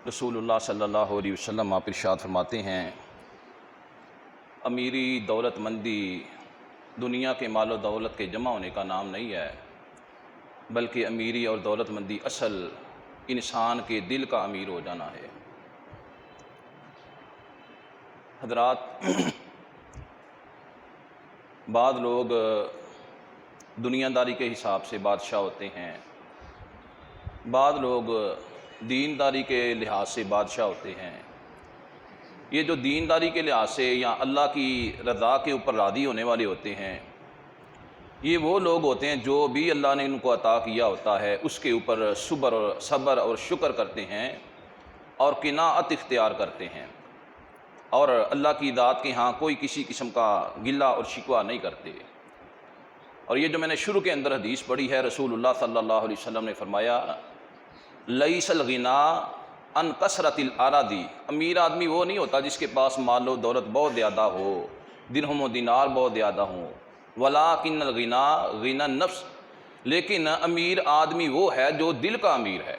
رسول اللہ صلی اللہ علیہ وسلم آپ ارشاد فرماتے ہیں، امیری دولت مندی دنیا کے مال و دولت کے جمع ہونے کا نام نہیں ہے، بلکہ امیری اور دولت مندی اصل انسان کے دل کا امیر ہو جانا ہے۔ حضرات، بعض لوگ دنیا داری کے حساب سے بادشاہ ہوتے ہیں، بعض لوگ دینداری کے لحاظ سے بادشاہ ہوتے ہیں۔ یہ جو دینداری کے لحاظ سے یا اللہ کی رضا کے اوپر راضی ہونے والے ہوتے ہیں، یہ وہ لوگ ہوتے ہیں جو بھی اللہ نے ان کو عطا کیا ہوتا ہے اس کے اوپر صبر اور شکر کرتے ہیں اور قناعت اختیار کرتے ہیں، اور اللہ کی ذات کے ہاں کوئی کسی قسم کا گلہ اور شکوہ نہیں کرتے۔ اور یہ جو میں نے شروع کے اندر حدیث پڑھی ہے، رسول اللہ صلی اللہ علیہ وسلم نے فرمایا، لیس الغنا ان کثرت الاراضی، امیر آدمی وہ نہیں ہوتا جس کے پاس مال و دولت بہت زیادہ ہو، درہم و دینار بہت زیادہ ہوں، ولکن الغنا غنى النفس، لیکن امیر آدمی وہ ہے جو دل کا امیر ہے،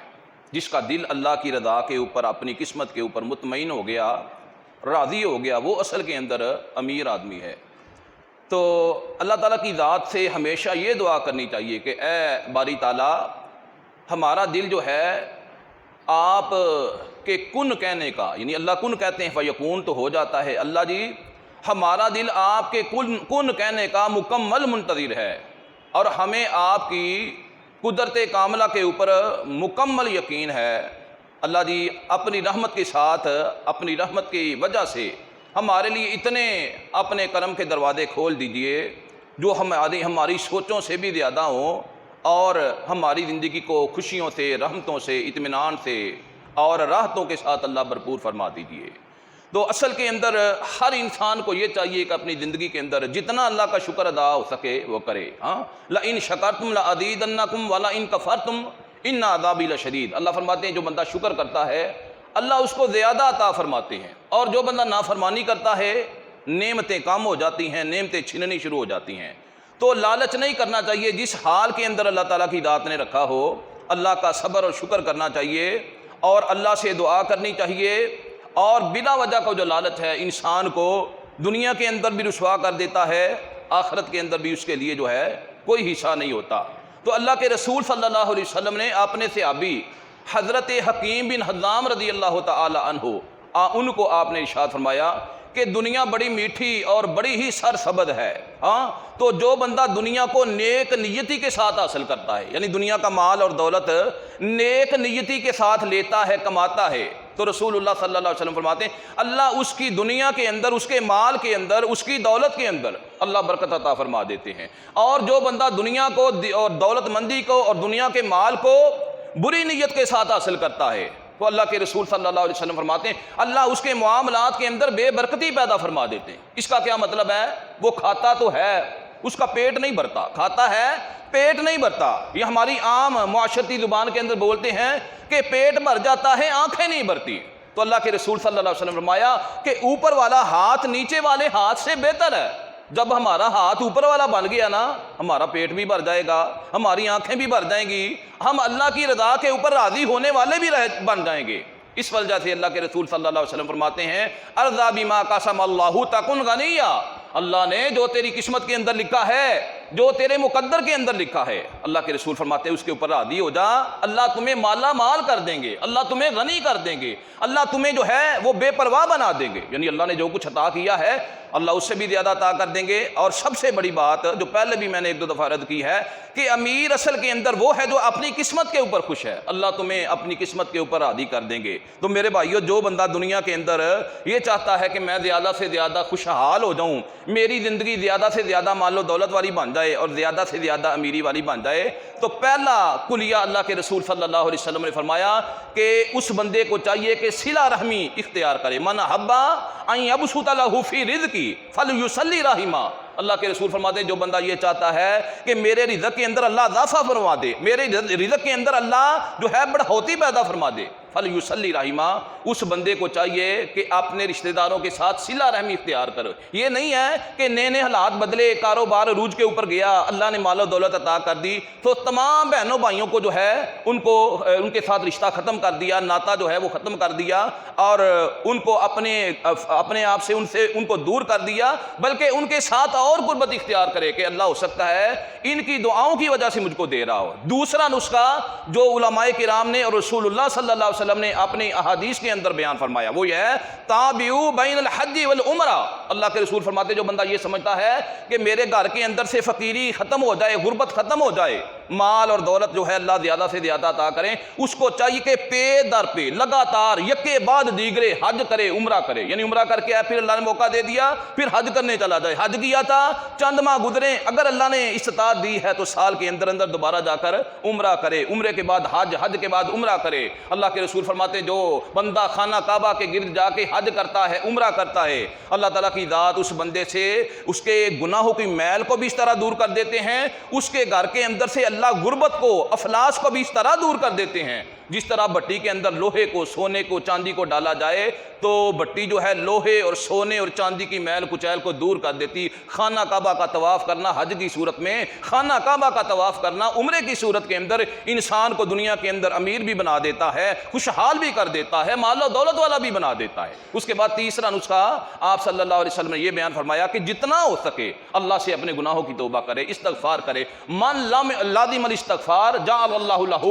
جس کا دل اللہ کی رضا کے اوپر، اپنی قسمت کے اوپر مطمئن ہو گیا، راضی ہو گیا، وہ اصل کے اندر امیر آدمی ہے۔ تو اللہ تعالیٰ کی ذات سے ہمیشہ یہ دعا کرنی چاہیے کہ اے باری تعالیٰ، ہمارا دل جو ہے آپ کے کن کہنے کا، یعنی اللہ کن کہتے ہیں فیکون تو ہو جاتا ہے، اللہ جی ہمارا دل آپ کے کن کہنے کا مکمل منتظر ہے، اور ہمیں آپ کی قدرت کاملہ کے اوپر مکمل یقین ہے۔ اللہ جی اپنی رحمت کے ساتھ، اپنی رحمت کی وجہ سے ہمارے لیے اتنے اپنے کرم کے دروازے کھول دیجئے جو ہماری سوچوں سے بھی زیادہ ہوں، اور ہماری زندگی کو خوشیوں سے، رحمتوں سے، اطمینان سے اور راحتوں کے ساتھ اللہ بھرپور فرما دیجئے۔ تو اصل کے اندر ہر انسان کو یہ چاہیے کہ اپنی زندگی کے اندر جتنا اللہ کا شکر ادا ہو سکے وہ کرے۔ لَإِن شَكَرْتُمْ لَأَزِيدَنَّكُمْ وَلَئِن كَفَرْتُمْ إِنَّ عَذَابِي لَشَدِيدٌ، اللہ فرماتے ہیں جو بندہ شکر کرتا ہے اللہ اس کو زیادہ عطا فرماتے ہیں، اور جو بندہ نافرمانی کرتا ہے نعمتیں کم ہو جاتی ہیں، نعمتیں چھننی شروع ہو جاتی ہیں۔ تو لالچ نہیں کرنا چاہیے، جس حال کے اندر اللہ تعالیٰ کی ذات نے رکھا ہو اللہ کا صبر اور شکر کرنا چاہیے، اور اللہ سے دعا کرنی چاہیے۔ اور بلا وجہ کا جو لالچ ہے انسان کو دنیا کے اندر بھی رسوا کر دیتا ہے، آخرت کے اندر بھی اس کے لیے جو ہے کوئی حصہ نہیں ہوتا۔ تو اللہ کے رسول صلی اللہ علیہ وسلم نے اپنے صحابی حضرت حکیم بن حزام رضی اللہ تعالی عنہ ان کو آپ نے ارشاد فرمایا کہ دنیا بڑی میٹھی اور بڑی ہی سرسبد ہے، تو جو بندہ دنیا کو نیک نیتی کے ساتھ حاصل کرتا ہے، یعنی دنیا کا مال اور دولت نیک نیتی کے ساتھ لیتا ہے، کماتا ہے، تو رسول اللہ صلی اللہ علیہ وسلم فرماتے ہیں اللہ اس کی دنیا کے اندر، اس کے مال کے اندر، اس کی دولت کے اندر اللہ برکت عطا فرما دیتے ہیں۔ اور جو بندہ دنیا کو اور دولت مندی کو اور دنیا کے مال کو بری نیت کے ساتھ حاصل کرتا ہے تو اللہ کے رسول صلی اللہ علیہ وسلم فرماتے ہیں اللہ اس کے معاملات کے اندر بے برکتی پیدا فرما دیتے ہیں۔ اس کا کیا مطلب ہے؟ وہ کھاتا تو ہے، اس کا پیٹ نہیں بھرتا، کھاتا ہے پیٹ نہیں بھرتا۔ یہ ہماری عام معاشرتی زبان کے اندر بولتے ہیں کہ پیٹ بھر جاتا ہے، آنکھیں نہیں بھرتی۔ تو اللہ کے رسول صلی اللہ علیہ وسلم فرمایا کہ اوپر والا ہاتھ نیچے والے ہاتھ سے بہتر ہے۔ جب ہمارا ہاتھ اوپر والا بن گیا نا، ہمارا پیٹ بھی بھر جائے گا، ہماری آنکھیں بھی بھر جائیں گی، ہم اللہ کی رضا کے اوپر راضی ہونے والے بھی بن جائیں گے۔ اس وجہ سے اللہ کے رسول صلی اللہ علیہ وسلم فرماتے ہیں ارضا بما قسم اللہ تکن غنیا، اللہ نے جو تیری قسمت کے اندر لکھا ہے، جو تیرے مقدر کے اندر لکھا ہے، اللہ کے رسول فرماتے ہیں اس کے اوپر راضی ہو جا، اللہ تمہیں مالا مال کر دیں گے، اللہ تمہیں غنی کر دیں گے، اللہ تمہیں جو ہے وہ بے پرواہ بنا دیں گے۔ یعنی اللہ نے جو کچھ عطا کیا ہے اللہ اس سے بھی زیادہ عطا کر دیں گے۔ اور سب سے بڑی بات جو پہلے بھی میں نے ایک دو دفعہ عرض کی ہے کہ امیر اصل کے اندر وہ ہے جو اپنی قسمت کے اوپر خوش ہے، اللہ تمہیں اپنی قسمت کے اوپر راضی کر دیں گے۔ تو میرے بھائیو، جو بندہ دنیا کے اندر یہ چاہتا ہے کہ میں زیادہ سے زیادہ خوشحال ہو جاؤں، میری زندگی زیادہ سے زیادہ مال و دولت والی بن جائے اور زیادہ سے زیادہ امیری والی بن جائے، تو پہلا کلیہ اللہ کے رسول صلی اللہ علیہ وسلم نے فرمایا کہ اس بندے کو چاہیے کہ صلہ رحمی اختیار کرے۔ من احب ان یبسط لہ فی رزقی فلیصلی رحمہ، اللہ کے رسول فرماتے ہیں جو بندہ یہ چاہتا ہے کہ میرے رزق کے اندر اللہ اضافہ فرما دے، میرے رزق کے اندر اللہ جو ہے بڑھوتی پیدا فرما دے، فلیصلی رحمہ، اس بندے کو چاہیے کہ اپنے رشتہ داروں کے ساتھ صلہ رحمی اختیار کرو۔ یہ نہیں ہے کہ نئے نئے حالات بدلے، کاروبار عروج کے اوپر گیا، اللہ نے مال و دولت عطا کر دی تو تمام بہنوں بھائیوں کو جو ہے ان کے ساتھ رشتہ ختم کر دیا، ناتا جو ہے وہ ختم کر دیا، اور ان کو اپنے آپ سے ان کو دور کر دیا، بلکہ ان کے ساتھ اور قربت اختیار کرے کہ اللہ ہو سکتا ہے ان کی دعاؤں کی وجہ سے مجھ کو دے رہا ہو۔ دوسرا نسخہ جو علماء کرام نے اور رسول اللہ صلی اللہ علیہ وسلم نے اپنی احادیث کے اندر بیان فرمایا وہ یہ ہے تابعوا بین الحج والعمرہ۔ اللہ کے رسول فرماتے جو بندہ یہ سمجھتا ہے کہ میرے گھر کے اندر سے فقیری ختم ہو جائے، غربت ختم ہو جائے، مال اور دولت جو ہے اللہ زیادہ سے زیادہ عطا کریں، اس کو چاہیے کہ پے در پہ لگاتار یکے بعد دیگرے حج کرے، عمرہ کرے، یعنی عمرہ کر کے پھر اللہ نے موقع دے دیا پھر حج کرنے چلا جائے۔ حج کیا تھا چند ماہ گزرے، اگر اللہ نے استطاعت دی ہے تو سال کے اندر دوبارہ جا کر عمرہ کرے، عمرے کے بعد حج، حج کے بعد عمرہ کرے۔ اللہ کے رسول فرماتے جو بندہ خانہ کعبہ کے گرد جا کے حج کرتا ہے، عمرہ کرتا ہے، اللہ تعالیٰ کی ذات اس بندے سے اس کے گناہوں کی میل کو بھی اس طرح دور کر دیتے ہیں، اس کے گھر کے اندر سے اللہ غربت کو، افلاس کو بھی اس طرح دور کر دیتے ہیں جس طرح بٹی کے اندر لوہے کو، سونے کو، چاندی کو ڈالا جائے تو بٹی جو ہے لوہے اور سونے اور چاندی کی میل کچیل کو دور کر دیتی۔ خانہ کعبہ کا طواف کرنا حج کی صورت میں، خانہ کعبہ کا طواف کرنا عمرے کی صورت کے اندر انسان کو دنیا کے اندر امیر بھی بنا دیتا ہے، خوشحال بھی کر دیتا ہے، مال و دولت والا بھی بنا دیتا ہے۔ اس کے بعد تیسرا نسخہ آپ صلی اللہ علیہ وسلم نے یہ بیان فرمایا کہ جتنا ہو سکے اللہ سے اپنے گناہوں کی توبہ کرے، استغفار کرے۔ من لم لازم الاستغفار جعل اللہ لہ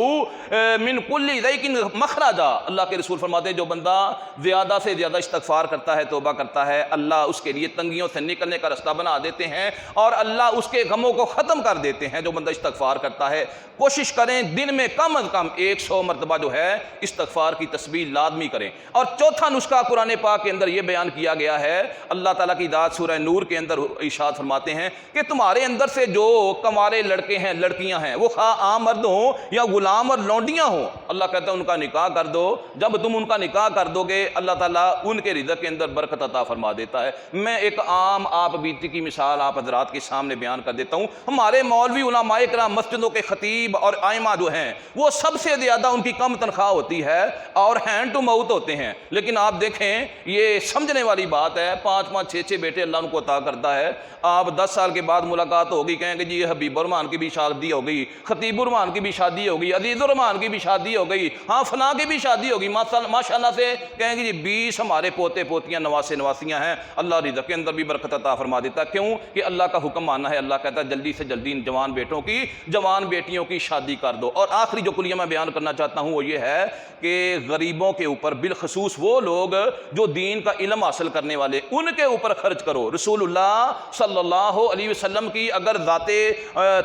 من کل ضیق مخرجا۔ اللہ کے رسول فرماتے ہیں جو بندہ زیادہ سے زیادہ استغفار کرتا ہے، توبہ کرتا ہے، اللہ اس کے لیے تنگیوں سے نکلنے کا راستہ بنا دیتے ہیں اور اللہ اس کے غموں کو ختم کر دیتے ہیں۔ جو بندہ استغفار کرتا ہے، کوشش کریں دن میں کم از کم 100 مرتبہ جو ہے استغفار کی تسبیح لازمی کریں۔ اور چوتھا نسخہ قرآن پاک کے اندر یہ بیان کیا گیا ہے، اللہ تعالیٰ کی ذات سورہ نور کے اندر ارشاد فرماتے ہیں کہ تمہارے اندر سے جو کنوارے لڑکے ہیں، لڑکیاں ہیں، وہ خواہ عام مرد ہوں یا غلام اور لونڈیاں ہوں، اللہ کہتا ہے ان کا نکاح کر دو۔ جب تم ان کا نکاح کر دو گے اللہ تعالیٰ ان کے رزق کے اندر برکت عطا فرما دیتا ہے۔ میں ایک عام آپ بیتی کی مثال آپ حضرات کے سامنے بیان کر دیتا ہوں۔ ہمارے مولوی علماء کرام، مسجدوں کے خطیب اور ائمہ جو ہیں وہ سب سے زیادہ ان کی کم تنخواہ ہوتی ہے اور ہینڈ ٹو ماؤتھ ہوتے ہیں، لیکن آپ دیکھیں یہ سمجھنے والی بات ہے، 5 6 بیٹے اللہ ان کو عطا کرتا ہے۔ آپ 10 سال کے بعد ملاقات ہوگی، کہیں گے جی یہ حبیب الرحمان کی بھی شادی ہو گئی، خطیب الرحمان کی بھی شادی ہو گئی، عزیز الرحمان کی بھی شادی ہو گئی، ہاں فلاں کی بھی شادی ہوگی، ماشاء اللہ سے کہیں گے جی 20 ہمارے پوتے پوتیاں نواسے نواسیاں ہیں، اللہ رزق کے اندر بھی برکت عطا فرما دیتا ہے۔ کیوں کہ اللہ کا حکم ماننا ہے، اللہ کہتا ہے جلدی سے جلدی جوان بیٹوں کی، جوان بیٹیوں کی شادی کر دو۔ اور آخری جو کلیہ میں بیان کرنا چاہتا ہوں وہ یہ ہے کہ غریبوں کے اوپر، بالخصوص وہ لوگ جو دین کا علم حاصل کرنے والے، ان کے اوپر خرچ کرو۔ رسول اللہ صلی اللہ علیہ وسلم کی اگر ذات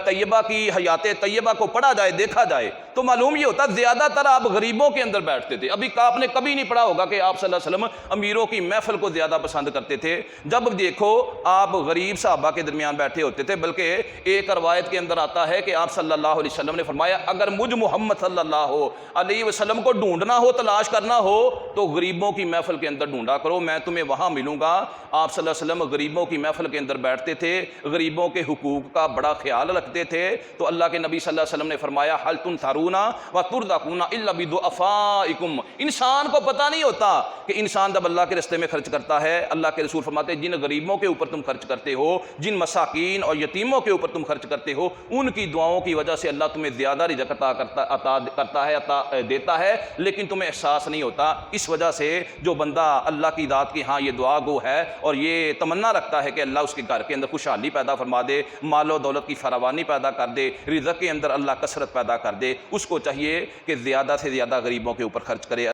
طیبہ کی، حیات طیبہ کو پڑھا جائے، دیکھا جائے تو معلوم یہ ہوتا زیادہ تر آپ غریبوں کے اندر بیٹھتے تھے۔ ابھی آپ نے کبھی نہیں پڑھا ہوگا کہ آپ صلی اللہ علیہ وسلم امیروں کی محفل کو زیادہ پسند کرتے تھے۔ جب دیکھو آپ غریب صحابہ کے درمیان بیٹھے ہوتے تھے، بلکہ ایک روایت کے اندر آتا ہے کہ آپ صلی اللہ علیہ وسلم نے فرمایا اگر مجھ محمد صلی اللہ علیہ وسلم کو ڈھونڈنا ہو، تلاش کرنا ہو تو غریبوں کی محفل کے اندر ڈھونڈا کرو، میں تمہیں وہاں ملوں گا۔ آپ صلی اللہ علیہ وسلم غریبوں کی محفل کے اندر بیٹھتے تھے، غریبوں کے حقوق کا بڑا خیال رکھتے تھے۔ تو اللہ کے نبی صلی اللہ علیہ وسلم نے فرمایا حل تنصرون وترزقون الا بضعفائکم۔ انسان کو پتہ نہیں ہوتا کہ انسان جب اللہ کے راستے میں خرچ کرتا ہے، اللہ کے رسول فرماتے ہیں جن غریبوں کے اوپر تم خرچ کرتے ہو، جن مساکین اور یتیموں کے اوپر تم خرچ کرتے ہو، ان کی دعاؤں کی وجہ سے اللہ تمہیں زیادہ رزق عطا دیتا ہے، لیکن تمہیں احساس نہیں ہوتا۔ اس وجہ سے جو بندہ اللہ کی ذات کی ہاں یہ دعا گو ہے اور یہ تمنا رکھتا ہے کہ اللہ اس کے گھر کے اندر خوشحالی پیدا فرما دے، مال و دولت کی فراوانی پیدا کر دے، رزق کے اندر اللہ کثرت پیدا کر دے، اس کو چاہیے کہ زیادہ سے زیادہ غریبوں کے اوپر خرچ کرے۔